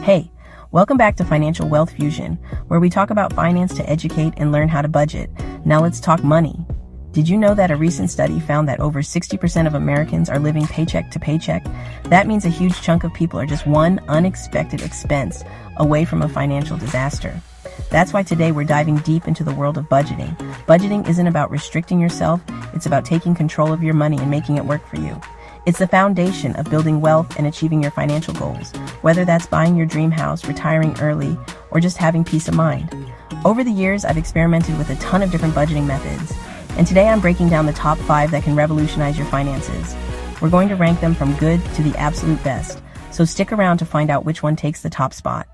Hey, welcome back to Financial Wealth Fusion, where we talk about finance to educate and learn how to budget. Now let's talk money. Did you know that a recent study found that over 60% of Americans are living paycheck to paycheck? That means a huge chunk of people are just one unexpected expense away from a financial disaster. That's why today we're diving deep into the world of budgeting. Budgeting isn't about restricting yourself, it's about taking control of your money and making it work for you. It's the foundation of building wealth and achieving your financial goals, whether that's buying your dream house, retiring early, or just having peace of mind. Over the years, I've experimented with a ton of different budgeting methods, and today I'm breaking down the top 5 that can revolutionize your finances. We're going to rank them from good to the absolute best, so stick around to find out which one takes the top spot.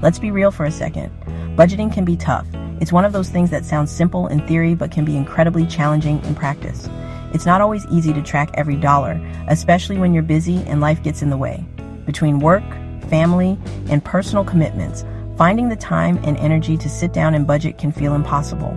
Let's be real for a second. Budgeting can be tough. It's one of those things that sounds simple in theory but can be incredibly challenging in practice. It's not always easy to track every dollar, especially when you're busy and life gets in the way. Between work, family, and personal commitments, finding the time and energy to sit down and budget can feel impossible.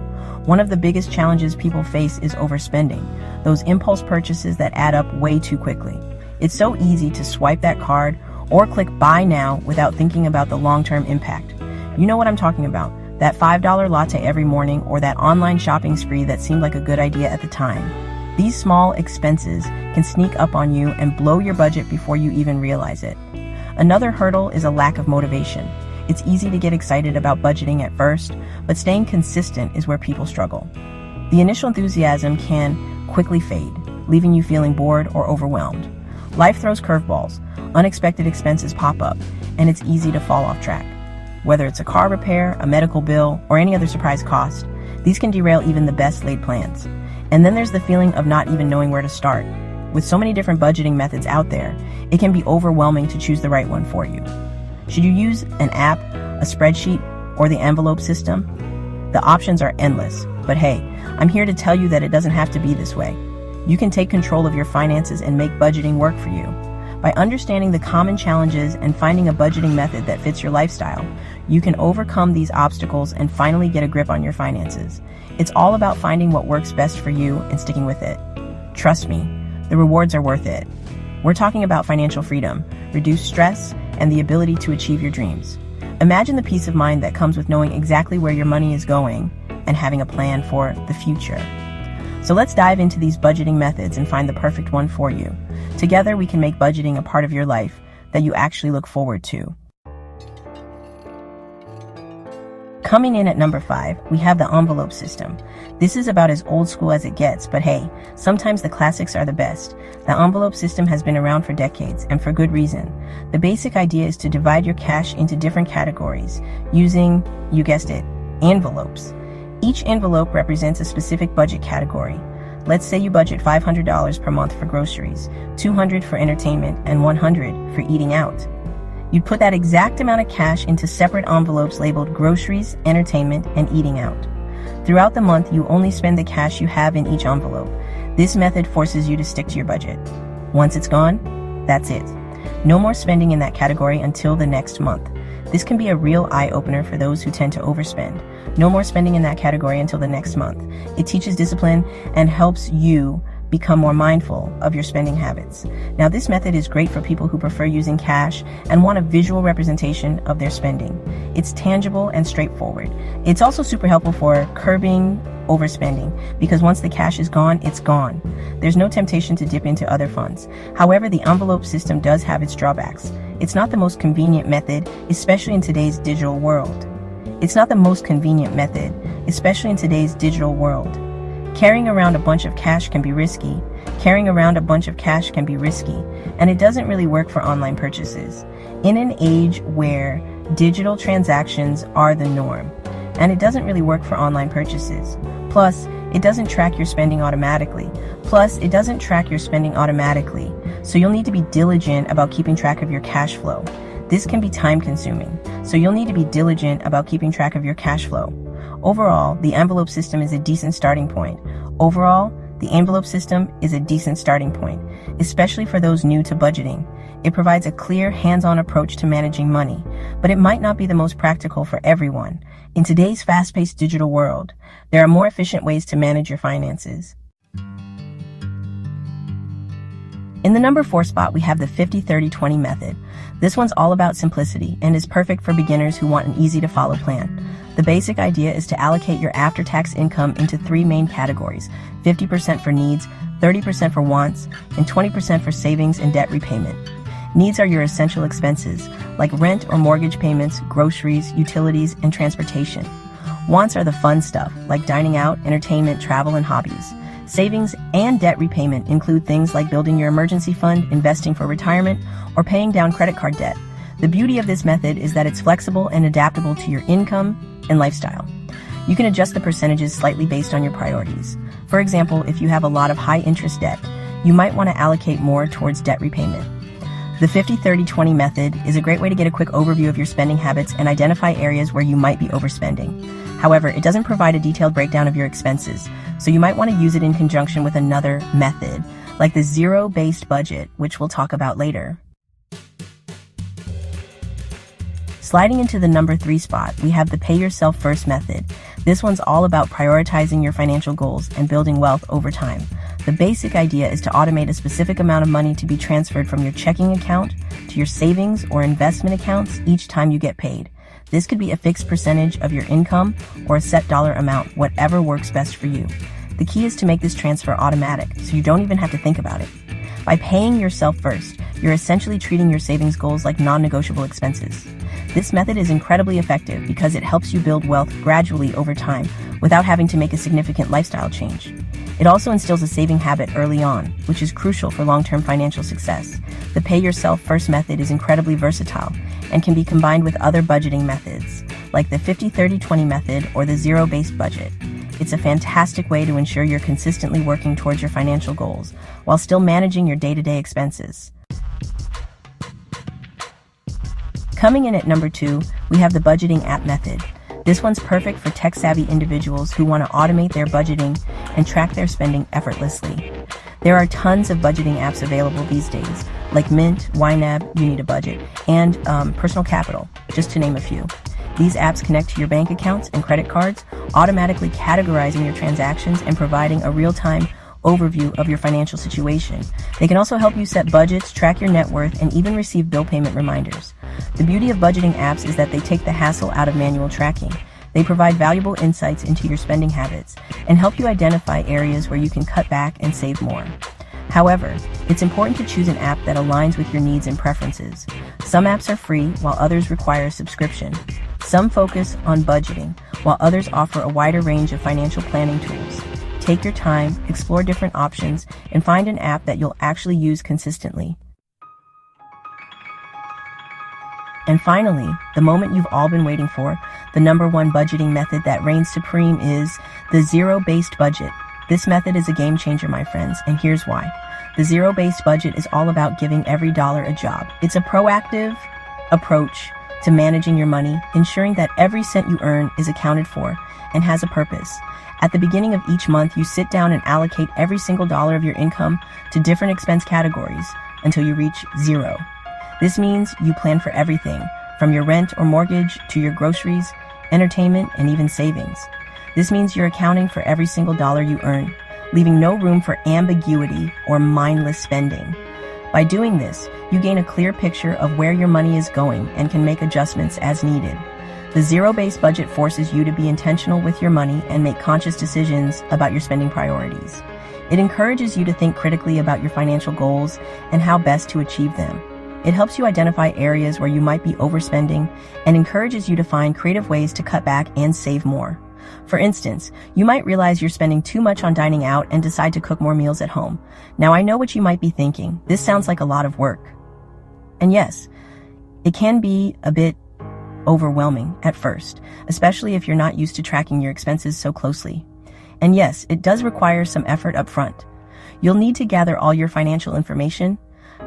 One of the biggest challenges people face is overspending, those impulse purchases that add up way too quickly. It's so easy to swipe that card or click buy now without thinking about the long-term impact. You know what I'm talking about. That $5 latte every morning or that online shopping spree that seemed like a good idea at the time. These small expenses can sneak up on you and blow your budget before you even realize it. Another hurdle is a lack of motivation. It's easy to get excited about budgeting at first, but staying consistent is where people struggle. The initial enthusiasm can quickly fade, leaving you feeling bored or overwhelmed. Life throws curveballs, unexpected expenses pop up, and it's easy to fall off track. Whether it's a car repair, a medical bill, or any other surprise cost, these can derail even the best laid plans. And then there's the feeling of not even knowing where to start. With so many different budgeting methods out there, it can be overwhelming to choose the right one for you. Should you use an app, a spreadsheet, or the envelope system? The options are endless, but hey, I'm here to tell you that it doesn't have to be this way. You can take control of your finances and make budgeting work for you. By understanding the common challenges and finding a budgeting method that fits your lifestyle, you can overcome these obstacles and finally get a grip on your finances. It's all about finding what works best for you and sticking with it. Trust me, the rewards are worth it. We're talking about financial freedom, reduced stress, and the ability to achieve your dreams. Imagine the peace of mind that comes with knowing exactly where your money is going and having a plan for the future. So let's dive into these budgeting methods and find the perfect one for you. Together, we can make budgeting a part of your life that you actually look forward to. Coming in at number 5, we have the envelope system. This is about as old school as it gets, but hey, sometimes the classics are the best. The envelope system has been around for decades, and for good reason. The basic idea is to divide your cash into different categories using, you guessed it, envelopes. Each envelope represents a specific budget category. Let's say you budget $500 per month for groceries, $200 for entertainment, and $100 for eating out. You'd put that exact amount of cash into separate envelopes labeled groceries, entertainment, and eating out. Throughout the month, you only spend the cash you have in each envelope. This method forces you to stick to your budget. Once it's gone, that's it. No more spending in that category until the next month. This can be a real eye-opener for those who tend to overspend. No more spending in that category until the next month. It teaches discipline and helps you become more mindful of your spending habits. Now, this method is great for people who prefer using cash and want a visual representation of their spending. It's tangible and straightforward. It's also super helpful for curbing overspending because once the cash is gone, it's gone. There's no temptation to dip into other funds. However, the envelope system does have its drawbacks. It's not the most convenient method, especially in today's digital world. Carrying around a bunch of cash can be risky, and it doesn't really work for online purchases. In an age where digital transactions are the norm, and it doesn't really work for online purchases. Plus, it doesn't track your spending automatically. So you'll need to be diligent about keeping track of your cash flow. This can be time consuming, so you'll need to be diligent about keeping track of your cash flow. Overall, the envelope system is a decent starting point, especially for those new to budgeting. It provides a clear, hands-on approach to managing money, but it might not be the most practical for everyone. In today's fast-paced digital world, there are more efficient ways to manage your finances. In the number 4 spot, we have the 50-30-20 method. This one's all about simplicity and is perfect for beginners who want an easy-to-follow plan. The basic idea is to allocate your after-tax income into 3 main categories: 50% for needs, 30% for wants, and 20% for savings and debt repayment. Needs are your essential expenses, like rent or mortgage payments, groceries, utilities, and transportation. Wants are the fun stuff, like dining out, entertainment, travel, and hobbies. Savings and debt repayment include things like building your emergency fund, investing for retirement, or paying down credit card debt. The beauty of this method is that it's flexible and adaptable to your income and lifestyle. You can adjust the percentages slightly based on your priorities. For example, if you have a lot of high-interest debt, you might want to allocate more towards debt repayment. The 50-30-20 method is a great way to get a quick overview of your spending habits and identify areas where you might be overspending. However, it doesn't provide a detailed breakdown of your expenses, so you might want to use it in conjunction with another method, like the zero-based budget, which we'll talk about later. Sliding into the number 3 spot, we have the pay yourself first method. This one's all about prioritizing your financial goals and building wealth over time. The basic idea is to automate a specific amount of money to be transferred from your checking account to your savings or investment accounts each time you get paid. This could be a fixed percentage of your income or a set dollar amount, whatever works best for you. The key is to make this transfer automatic, so you don't even have to think about it. By paying yourself first, you're essentially treating your savings goals like non-negotiable expenses. This method is incredibly effective because it helps you build wealth gradually over time without having to make a significant lifestyle change. It also instills a saving habit early on, which is crucial for long-term financial success. The pay yourself first method is incredibly versatile and can be combined with other budgeting methods, like the 50-30-20 method or the zero-based budget. It's a fantastic way to ensure you're consistently working towards your financial goals while still managing your day-to-day expenses. Coming in at number 2, we have the budgeting app method. This one's perfect for tech-savvy individuals who want to automate their budgeting and track their spending effortlessly. There are tons of budgeting apps available these days, like Mint, YNAB, You Need a Budget, and Personal Capital, just to name a few. These apps connect to your bank accounts and credit cards, automatically categorizing your transactions and providing a real-time overview of your financial situation. They can also help you set budgets, track your net worth, and even receive bill payment reminders. The beauty of budgeting apps is that they take the hassle out of manual tracking. They provide valuable insights into your spending habits and help you identify areas where you can cut back and save more. However, it's important to choose an app that aligns with your needs and preferences. Some apps are free, while others require a subscription. Some focus on budgeting, while others offer a wider range of financial planning tools. Take your time, explore different options, and find an app that you'll actually use consistently. And finally, the moment you've all been waiting for, the number 1 budgeting method that reigns supreme is the zero-based budget. This method is a game changer, my friends, and here's why. The zero-based budget is all about giving every dollar a job. It's a proactive approach to managing your money, ensuring that every cent you earn is accounted for and has a purpose. At the beginning of each month, you sit down and allocate every single dollar of your income to different expense categories until you reach zero. This means you plan for everything, from your rent or mortgage to your groceries, entertainment, and even savings. This means you're accounting for every single dollar you earn, leaving no room for ambiguity or mindless spending. By doing this, you gain a clear picture of where your money is going and can make adjustments as needed. The zero-based budget forces you to be intentional with your money and make conscious decisions about your spending priorities. It encourages you to think critically about your financial goals and how best to achieve them. It helps you identify areas where you might be overspending and encourages you to find creative ways to cut back and save more. For instance, you might realize you're spending too much on dining out and decide to cook more meals at home. Now, I know what you might be thinking. This sounds like a lot of work. And yes, it can be a bit overwhelming at first, especially if you're not used to tracking your expenses so closely. And yes, it does require some effort up front. You'll need to gather all your financial information,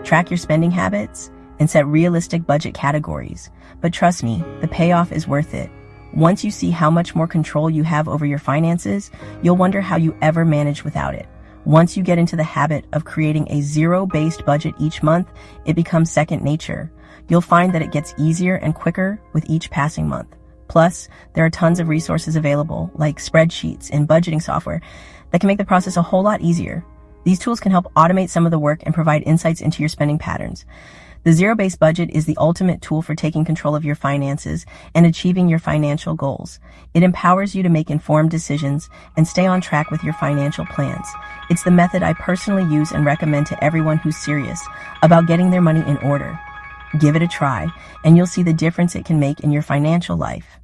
track your spending habits, and set realistic budget categories. But trust me, the payoff is worth it. Once you see how much more control you have over your finances, you'll wonder how you ever manage without it. Once you get into the habit of creating a zero-based budget each month, it becomes second nature. You'll find that it gets easier and quicker with each passing month. Plus, there are tons of resources available, like spreadsheets and budgeting software, that can make the process a whole lot easier. These tools can help automate some of the work and provide insights into your spending patterns. The zero-based budget is the ultimate tool for taking control of your finances and achieving your financial goals. It empowers you to make informed decisions and stay on track with your financial plans. It's the method I personally use and recommend to everyone who's serious about getting their money in order. Give it a try, and you'll see the difference it can make in your financial life.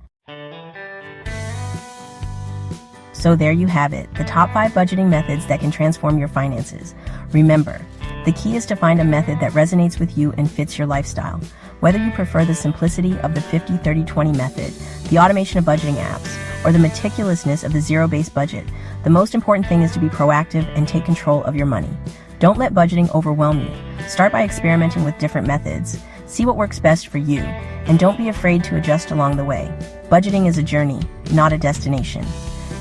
So there you have it, the top 5 budgeting methods that can transform your finances. Remember, the key is to find a method that resonates with you and fits your lifestyle. Whether you prefer the simplicity of the 50-30-20 method, the automation of budgeting apps, or the meticulousness of the zero-based budget, the most important thing is to be proactive and take control of your money. Don't let budgeting overwhelm you. Start by experimenting with different methods. See what works best for you, and don't be afraid to adjust along the way. Budgeting is a journey, not a destination.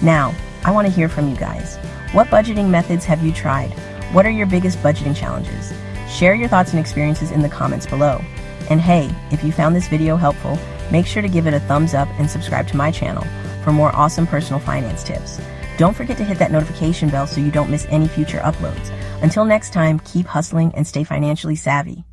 Now, I want to hear from you guys. What budgeting methods have you tried? What are your biggest budgeting challenges? Share your thoughts and experiences in the comments below. And hey, if you found this video helpful, make sure to give it a thumbs up and subscribe to my channel for more awesome personal finance tips. Don't forget to hit that notification bell so you don't miss any future uploads. Until next time, keep hustling and stay financially savvy.